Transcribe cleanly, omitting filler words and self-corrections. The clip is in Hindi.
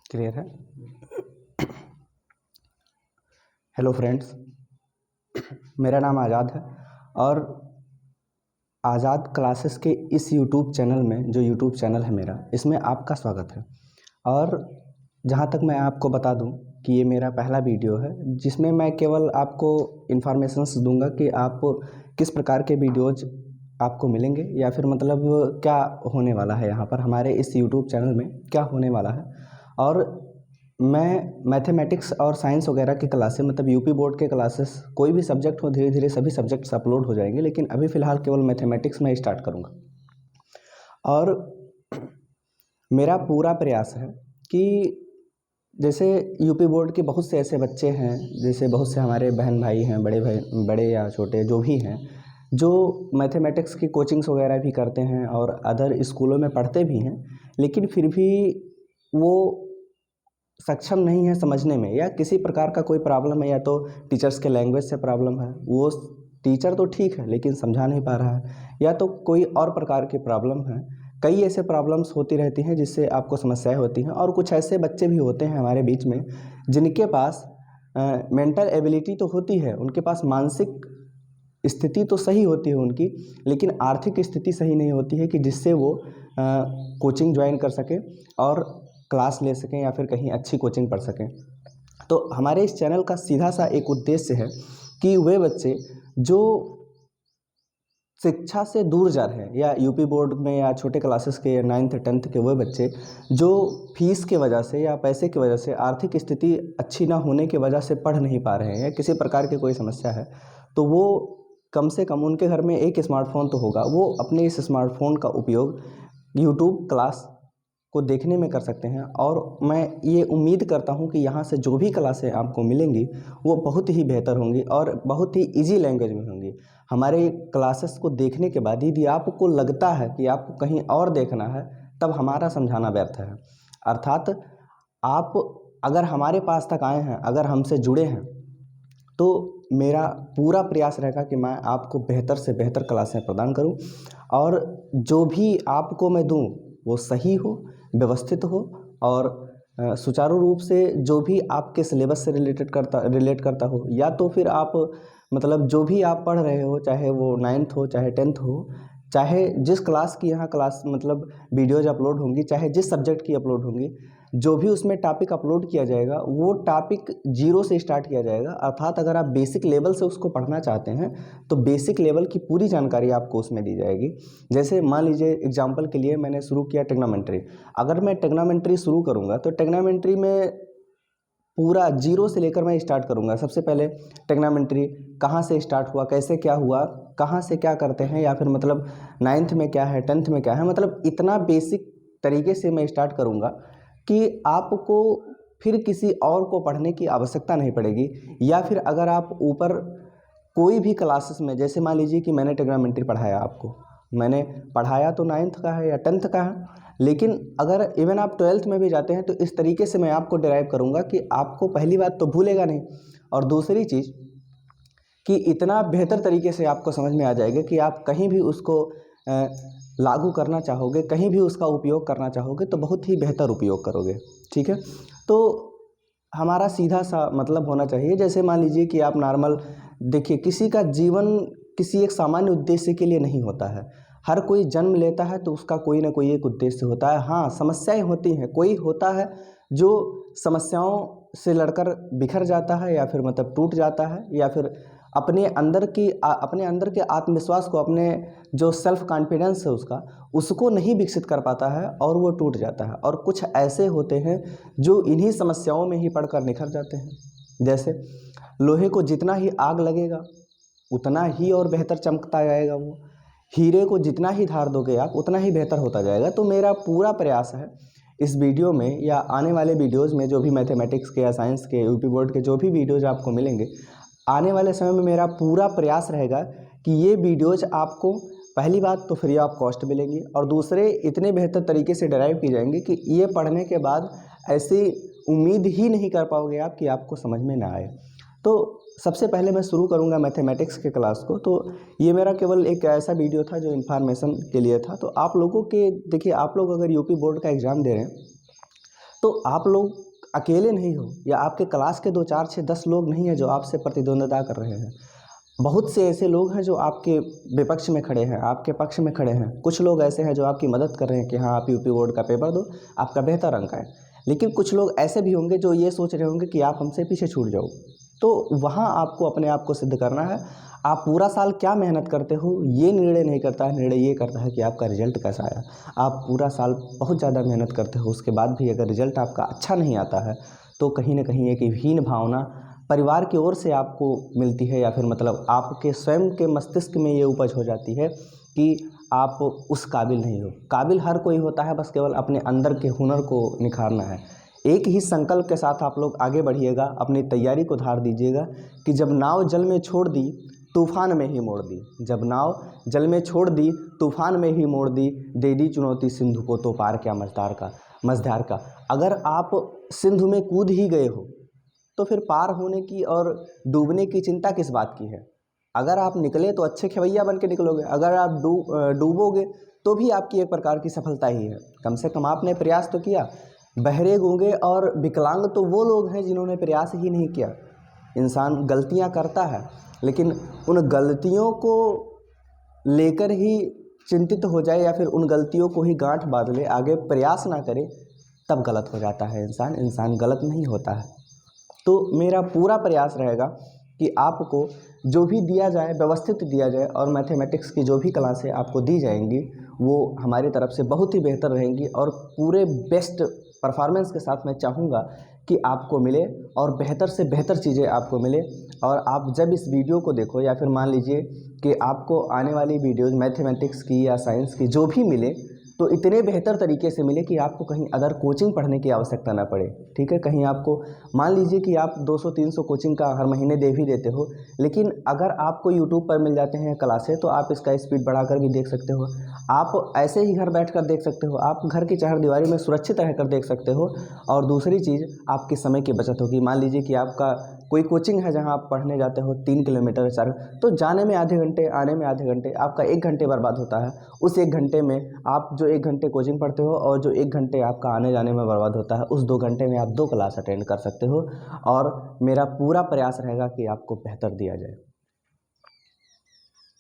क्लियर है। हेलो फ्रेंड्स, मेरा नाम आज़ाद है और आज़ाद क्लासेस के इस यूट्यूब चैनल में, जो यूट्यूब चैनल है मेरा, इसमें आपका स्वागत है। और जहाँ तक मैं आपको बता दूं कि ये मेरा पहला वीडियो है जिसमें मैं केवल आपको इन्फॉर्मेशंस दूंगा कि आप किस प्रकार के वीडियोज आपको मिलेंगे या फिर मतलब क्या होने वाला है यहाँ पर हमारे इस यूट्यूब चैनल में क्या होने वाला है। और मैं मैथमेटिक्स और साइंस वगैरह की क्लासेस, मतलब यूपी बोर्ड के क्लासेस, कोई भी सब्जेक्ट हो, धीरे धीरे सभी सब्जेक्ट्स अपलोड हो जाएंगे, लेकिन अभी फ़िलहाल केवल मैथमेटिक्स में स्टार्ट करूँगा। और मेरा पूरा प्रयास है कि जैसे यूपी बोर्ड के बहुत से ऐसे बच्चे हैं, जैसे बहुत से हमारे बहन भाई हैं, बड़े भाई, बड़े या छोटे जो भी हैं, जो मैथमेटिक्स की कोचिंग्स वगैरह भी करते हैं और अदर स्कूलों में पढ़ते भी हैं, लेकिन फिर भी वो सक्षम नहीं है समझने में, या किसी प्रकार का कोई प्रॉब्लम है, या तो टीचर्स के लैंग्वेज से प्रॉब्लम है, वो टीचर तो ठीक है लेकिन समझा नहीं पा रहा है, या तो कोई और प्रकार की प्रॉब्लम है। कई ऐसे प्रॉब्लम्स होती रहती हैं जिससे आपको समस्याएं होती हैं। और कुछ ऐसे बच्चे भी होते हैं हमारे बीच में जिनके पास मेंटल एबिलिटी तो होती है, उनके पास मानसिक स्थिति तो सही होती है उनकी, लेकिन आर्थिक स्थिति सही नहीं होती है कि जिससे वो कोचिंग ज्वाइन कर सकें और क्लास ले सकें या फिर कहीं अच्छी कोचिंग पढ़ सकें। तो हमारे इस चैनल का सीधा सा एक उद्देश्य है कि वे बच्चे जो शिक्षा से दूर जा रहे हैं, या यूपी बोर्ड में या छोटे क्लासेस के या 9th 10th के, वे बच्चे जो फीस के वजह से या पैसे की वजह से, आर्थिक स्थिति अच्छी ना होने की वजह से पढ़ नहीं पा रहे हैं, या किसी प्रकार की कोई समस्या है, तो वो कम से कम, उनके घर में एक स्मार्टफोन तो होगा, वो अपने इस स्मार्टफोन का उपयोग यूट्यूब क्लास को देखने में कर सकते हैं। और मैं ये उम्मीद करता हूँ कि यहाँ से जो भी क्लासें आपको मिलेंगी वो बहुत ही बेहतर होंगी और बहुत ही इजी लैंग्वेज में होंगी। हमारे क्लासेस को देखने के बाद यदि आपको लगता है कि आपको कहीं और देखना है, तब हमारा समझाना व्यर्थ है। अर्थात आप अगर हमारे पास तक आए हैं, अगर हमसे जुड़े हैं, तो मेरा पूरा प्रयास रहेगा कि मैं आपको बेहतर से बेहतर क्लासें प्रदान करूं, और जो भी आपको मैं दूं वो सही हो, व्यवस्थित हो और सुचारू रूप से जो भी आपके सिलेबस से रिलेट करता हो, या तो फिर आप मतलब जो भी आप पढ़ रहे हो, चाहे वो 9th हो चाहे 10th हो, चाहे जिस क्लास की यहाँ क्लास मतलब वीडियोज अपलोड होंगी, चाहे जिस सब्जेक्ट की अपलोड होंगी, जो भी उसमें टॉपिक अपलोड किया जाएगा वो टॉपिक जीरो से स्टार्ट किया जाएगा। अर्थात अगर आप बेसिक लेवल से उसको पढ़ना चाहते हैं तो बेसिक लेवल की पूरी जानकारी आपको उसमें दी जाएगी। जैसे मान लीजिए एग्जांपल के लिए मैंने शुरू किया ट्रिग्नोमेट्री। अगर मैं ट्रिग्नोमेट्री शुरू करूँगा तो ट्रिग्नोमेट्री में पूरा जीरो से लेकर मैं स्टार्ट करूँगा। सबसे पहले ट्रिग्नोमेट्री कहाँ से स्टार्ट हुआ, कैसे क्या हुआ, कहाँ से क्या करते हैं, या फिर मतलब 9th में क्या है, 10th में क्या है, मतलब इतना बेसिक तरीके से मैं स्टार्ट करूँगा कि आपको फिर किसी और को पढ़ने की आवश्यकता नहीं पड़ेगी। या फिर अगर आप ऊपर कोई भी क्लासेस में, जैसे मान लीजिए कि मैंने ट्रिग्नोमेट्री पढ़ाया आपको, मैंने पढ़ाया तो 9th का है या 10th का है, लेकिन अगर इवन आप 12th में भी जाते हैं तो इस तरीके से मैं आपको डिराइव करूँगा कि आपको पहली बात तो भूलेगा नहीं, और दूसरी चीज़ कि इतना बेहतर तरीके से आपको समझ में आ जाएगा कि आप कहीं भी उसको लागू करना चाहोगे, कहीं भी उसका उपयोग करना चाहोगे तो बहुत ही बेहतर उपयोग करोगे। ठीक है, तो हमारा सीधा सा मतलब होना चाहिए, जैसे मान लीजिए कि आप नॉर्मल देखिए, किसी का जीवन किसी एक सामान्य उद्देश्य के लिए नहीं होता है। हर कोई जन्म लेता है तो उसका कोई ना कोई एक उद्देश्य होता है। हाँ, समस्याएं होती हैं, कोई होता है जो समस्याओं से लड़कर बिखर जाता है, या फिर मतलब टूट जाता है, या फिर अपने अंदर के आत्मविश्वास को, अपने जो सेल्फ कॉन्फिडेंस है उसको नहीं विकसित कर पाता है और वो टूट जाता है। और कुछ ऐसे होते हैं जो इन्हीं समस्याओं में ही पड़कर निखर जाते हैं। जैसे लोहे को जितना ही आग लगेगा उतना ही और बेहतर चमकता जाएगा वो, हीरे को जितना ही धार दोगे आप उतना ही बेहतर होता जाएगा। तो मेरा पूरा प्रयास है इस वीडियो में या आने वाले वीडियोज़ में, जो भी मैथमेटिक्स के या साइंस के यूपी बोर्ड के जो भी वीडियोज़ आपको मिलेंगे, आने वाले समय में मेरा पूरा प्रयास रहेगा कि ये वीडियोज़ आपको पहली बात तो फ्री ऑफ कॉस्ट मिलेंगी, और दूसरे इतने बेहतर तरीके से डिराइव की जाएंगी कि ये पढ़ने के बाद ऐसी उम्मीद ही नहीं कर पाओगे आप कि आपको समझ में ना आए। तो सबसे पहले मैं शुरू करूंगा मैथमेटिक्स के क्लास को। तो ये मेरा केवल एक ऐसा वीडियो था जो इन्फॉर्मेशन के लिए था। तो आप लोगों के देखिए, आप लोग अगर यूपी बोर्ड का एग्ज़ाम दे रहे हैं तो आप लोग अकेले नहीं हो, या आपके क्लास के 2 4 6 10 लोग नहीं हैं जो आपसे प्रतिद्वंद्विता कर रहे हैं। बहुत से ऐसे लोग हैं जो आपके विपक्ष में खड़े हैं, आपके पक्ष में खड़े हैं। कुछ लोग ऐसे हैं जो आपकी मदद कर रहे हैं कि हाँ, आप यूपी बोर्ड का पेपर दो, आपका बेहतर अंक आए। लेकिन कुछ लोग ऐसे भी होंगे जो ये सोच रहे होंगे कि आप हमसे पीछे छूट जाओ। तो वहाँ आपको अपने आप को सिद्ध करना है। आप पूरा साल क्या मेहनत करते हो ये निर्णय नहीं करता है, निर्णय ये करता है कि आपका रिजल्ट कैसा आया। आप पूरा साल बहुत ज़्यादा मेहनत करते हो, उसके बाद भी अगर रिजल्ट आपका अच्छा नहीं आता है तो कहीं ना कहीं एक हीन भावना परिवार की ओर से आपको मिलती है, या फिर मतलब आपके स्वयं के मस्तिष्क में ये उपज हो जाती है कि आप उस काबिल नहीं हो। काबिल हर कोई होता है, बस केवल अपने अंदर के हुनर को निखारना है। एक ही संकल्प के साथ आप लोग आगे बढ़िएगा, अपनी तैयारी को धार दीजिएगा कि जब नाव जल में छोड़ दी तूफान में ही मोड़ दी। जब नाव जल में छोड़ दी तूफान में ही मोड़ दी, दे दी चुनौती सिंधु को तो पार क्या मझधार का। अगर आप सिंधु में कूद ही गए हो तो फिर पार होने की और डूबने की चिंता किस बात की है। अगर आप निकले तो अच्छे खेवैया बन के निकलोगे, अगर आप डूबोगे तो भी आपकी एक प्रकार की सफलता ही है। कम से कम आपने प्रयास तो किया। बहरे गूंगे और विकलांग तो वो लोग हैं जिन्होंने प्रयास ही नहीं किया। इंसान गलतियां करता है, लेकिन उन गलतियों को लेकर ही चिंतित हो जाए या फिर उन गलतियों को ही गांठ बांध ले, आगे प्रयास ना करे, तब गलत हो जाता है इंसान गलत नहीं होता है। तो मेरा पूरा प्रयास रहेगा कि आपको जो भी दिया जाए व्यवस्थित दिया जाए, और मैथमेटिक्स की जो भी क्लासें आपको दी जाएंगी वो हमारी तरफ से बहुत ही बेहतर रहेंगी, और पूरे बेस्ट परफॉर्मेंस के साथ मैं चाहूँगा कि आपको मिले और बेहतर से बेहतर चीज़ें आपको मिले। और आप जब इस वीडियो को देखो, या फिर मान लीजिए कि आपको आने वाली वीडियोज़ मैथमेटिक्स की या साइंस की जो भी मिले तो इतने बेहतर तरीके से मिले कि आपको कहीं अदर कोचिंग पढ़ने की आवश्यकता ना पड़े। ठीक है, कहीं आपको मान लीजिए कि आप 200-300 कोचिंग का हर महीने दे भी देते हो, लेकिन अगर आपको यूट्यूब पर मिल जाते हैं क्लासें तो आप इसका स्पीड बढ़ाकर भी देख सकते हो। आप ऐसे ही घर बैठकर देख सकते हो, आप घर की चहारदीवारी में सुरक्षित रहकर देख सकते हो। और दूसरी चीज़, आपके समय की बचत होगी। मान लीजिए कि आपका कोई कोचिंग है जहाँ आप पढ़ने जाते हो 3 किलोमीटर 4, तो जाने में आधे घंटे, आने में आधे घंटे, आपका 1 घंटे बर्बाद होता है। उस 1 घंटे में आप जो 1 घंटे कोचिंग पढ़ते हो और जो 1 घंटे आपका आने जाने में बर्बाद होता है, उस 2 घंटे में आप 2 क्लास अटेंड कर सकते हो। और मेरा पूरा प्रयास रहेगा कि आपको बेहतर दिया जाए।